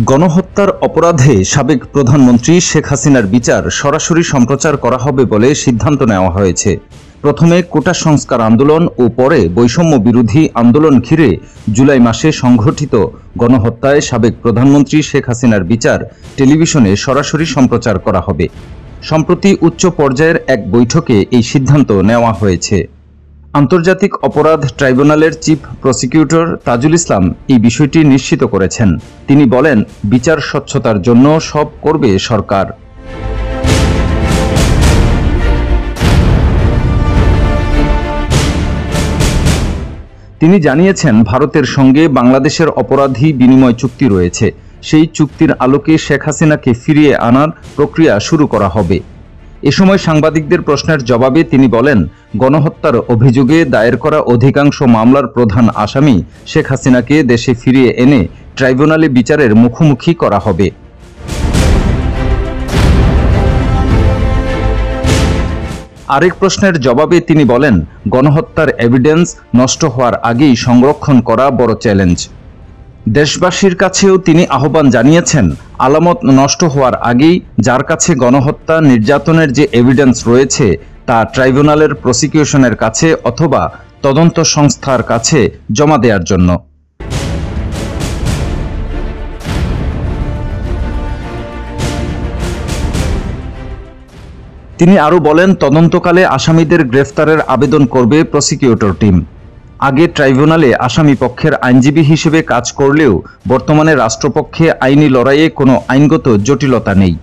গণহত্যার অপরাধে সাবেক প্রধানমন্ত্রী শেখ হাসিনার বিচার সরাসরি সম্প্রচার করা হবে বলে সিদ্ধান্ত নেওয়া হয়েছে। প্রথমে কোটা সংস্কার আন্দোলন ও পরে বৈষম্য বিরোধী আন্দোলন ঘিরে জুলাই মাসে সংঘটিত গণহত্যায় সাবেক প্রধানমন্ত্রী শেখ হাসিনার বিচার টেলিভিশনে সরাসরি সম্প্রচার করা হবে। সম্প্রতি উচ্চ পর্যায়ের এক বৈঠকে এই সিদ্ধান্ত নেওয়া হয়েছে। আন্তর্জাতিক অপরাধ ট্রাইব্যুনালের চিফ প্রসিকিউটর তাজুল ইসলাম এই বিষয়টি নিশ্চিত করেছেন। তিনি বলেন, বিচার স্বচ্ছতার জন্য সব করবে সরকার। তিনি জানিয়েছেন, ভারতের সঙ্গে বাংলাদেশের অপরাধী বিনিময় চুক্তি রয়েছে। সেই চুক্তির আলোকে শেখ হাসিনাকে ফিরিয়ে আনার প্রক্রিয়া শুরু করা হবে। এ সময় সাংবাদিকদের প্রশ্নের জবাবে তিনি বলেন, গণহত্যার অভিযোগে দায়ের করা অধিকাংশ মামলার প্রধান আসামি শেখ হাসিনাকে দেশে ফিরিয়ে এনে ট্রাইব্যুনালে বিচারের মুখোমুখি করা হবে। আরেক প্রশ্নের জবাবে তিনি বলেন, গণহত্যার এভিডেন্স নষ্ট হওয়ার আগেই সংরক্ষণ করা বড় চ্যালেঞ্জ। দেশবাসীর কাছেও তিনি আহ্বান জানিয়েছেন, আলামত নষ্ট হওয়ার আগেই যার কাছে গণহত্যা নির্যাতনের যে এভিডেন্স রয়েছে তা ট্রাইব্যুনালের প্রসিকিউশনের কাছে অথবা তদন্ত সংস্থার কাছে জমা দেওয়ার জন্য। তিনি আরও বলেন, তদন্তকালে আসামিদের গ্রেফতারের আবেদন করবে প্রসিকিউটর টিম। আগে ট্রাইব্যুনালে আসামি পক্ষের আইনজীবী হিসেবে কাজ করলেও বর্তমানে রাষ্ট্রপক্ষে আইনি লড়াইয়ে কোনো আইনগত জটিলতা নেই।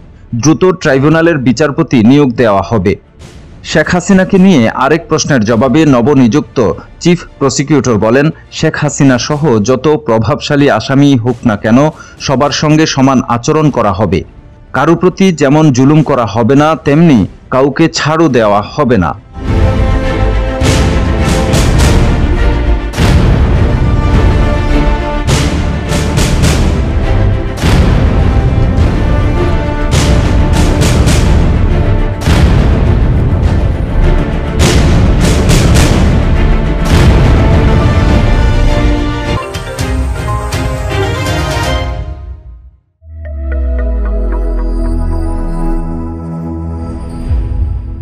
দ্রুত ট্রাইব্যুনালের বিচারপতি নিয়োগ দেওয়া হবে। শেখ হাসিনাকে নিয়ে আরেক প্রশ্নের জবাবে নবনিযুক্ত চিফ প্রসিকিউটর বলেন, শেখ হাসিনা সহ যত প্রভাবশালী আসামি হোক না কেন সবার সঙ্গে সমান আচরণ করা হবে। কারো প্রতি যেমন জুলুম করা হবে না, তেমনি কাউকে ছাড়ও দেওয়া হবে না।